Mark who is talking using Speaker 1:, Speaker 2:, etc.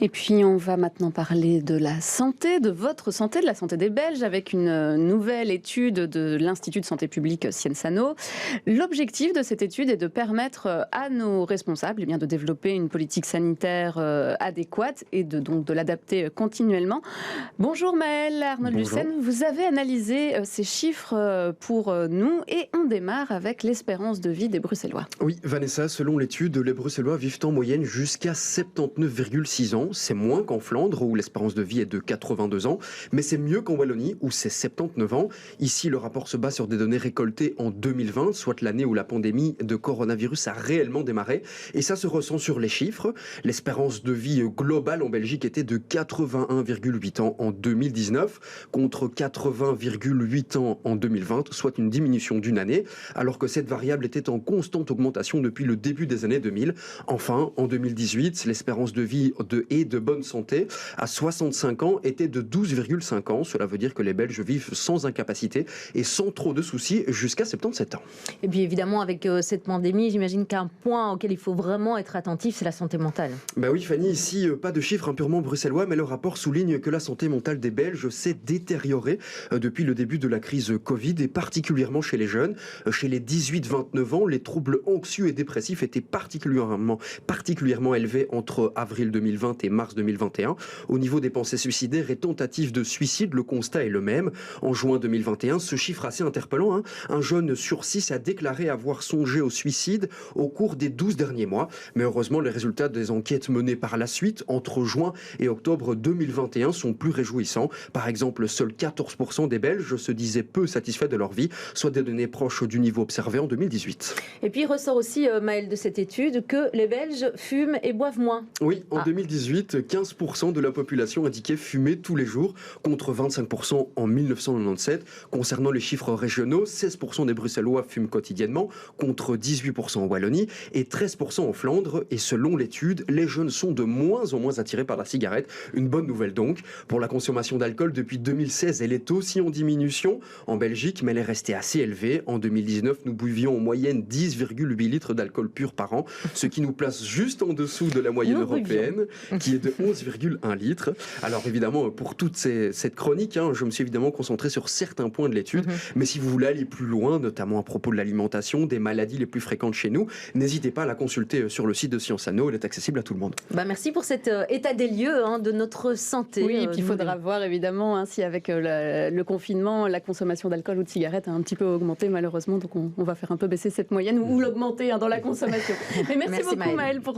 Speaker 1: Et puis on va maintenant parler de la santé, de votre santé, de la santé des Belges, avec une nouvelle étude de l'Institut de santé publique Sciensano. L'objectif de cette étude est de permettre à nos responsables de développer une politique sanitaire adéquate et donc de l'adapter continuellement. Bonjour Maëlle, Arnaud Lucen, vous avez analysé ces chiffres pour nous et on démarre avec l'espérance de vie des Bruxellois.
Speaker 2: Oui, Vanessa, selon l'étude, les Bruxellois vivent en moyenne jusqu'à 79,6 ans. C'est moins qu'en Flandre, où l'espérance de vie est de 82 ans, mais c'est mieux qu'en Wallonie, où c'est 79 ans. Ici, le rapport se base sur des données récoltées en 2020, soit l'année où la pandémie de coronavirus a réellement démarré. Et ça se ressent sur les chiffres. L'espérance de vie globale en Belgique était de 81,8 ans en 2019, contre 80,8 ans en 2020, soit une diminution d'une année, alors que cette variable était en constante augmentation depuis le début des années 2000. Enfin, en 2018, l'espérance de vie de bonne santé à 65 ans était de 12,5 ans. Cela veut dire que les Belges vivent sans incapacité et sans trop de soucis jusqu'à 77 ans.
Speaker 3: Et puis évidemment, avec cette pandémie, j'imagine qu'un point auquel il faut vraiment être attentif, c'est la santé mentale.
Speaker 2: Ben oui, Fanny, ici, pas de chiffres purement bruxellois, mais le rapport souligne que la santé mentale des Belges s'est détériorée depuis le début de la crise Covid, et particulièrement chez les jeunes. Chez les 18-29 ans, les troubles anxieux et dépressifs étaient particulièrement élevés entre avril 2020 et mars 2021. Au niveau des pensées suicidaires et tentatives de suicide, le constat est le même. En juin 2021, ce chiffre assez interpellant, un jeune sur 6 a déclaré avoir songé au suicide au cours des 12 derniers mois. Mais heureusement, les résultats des enquêtes menées par la suite, entre juin et octobre 2021, sont plus réjouissants. Par exemple, seuls 14% des Belges se disaient peu satisfaits de leur vie, soit des données proches du niveau observé en 2018.
Speaker 3: Et puis il ressort aussi, Maëlle, de cette étude, que les Belges fument et boivent moins.
Speaker 2: Oui, en 2018, 15% de la population indiquait fumer tous les jours, contre 25% en 1997. Concernant les chiffres régionaux, 16% des Bruxellois fument quotidiennement, contre 18% en Wallonie et 13% en Flandre. Et selon l'étude, les jeunes sont de moins en moins attirés par la cigarette. Une bonne nouvelle donc. Pour la consommation d'alcool, depuis 2016, elle est aussi en diminution en Belgique, mais elle est restée assez élevée. En 2019, nous buvions en moyenne 10,8 litres d'alcool pur par an, ce qui nous place juste en dessous de la moyenne européenne, qui est de 11,1 litres. Alors évidemment, pour toute cette chronique, je me suis évidemment concentré sur certains points de l'étude, mais si vous voulez aller plus loin, notamment à propos de l'alimentation, des maladies les plus fréquentes chez nous, n'hésitez pas à la consulter sur le site de Sciensano, elle est accessible à tout le monde.
Speaker 3: Merci pour cet état des lieux de notre santé.
Speaker 1: Oui, et puis il faudra voir évidemment si avec le confinement, la consommation d'alcool ou de cigarettes a un petit peu augmenté malheureusement, donc on va faire un peu baisser cette moyenne ou l'augmenter dans la consommation. Mais merci beaucoup Maëlle pour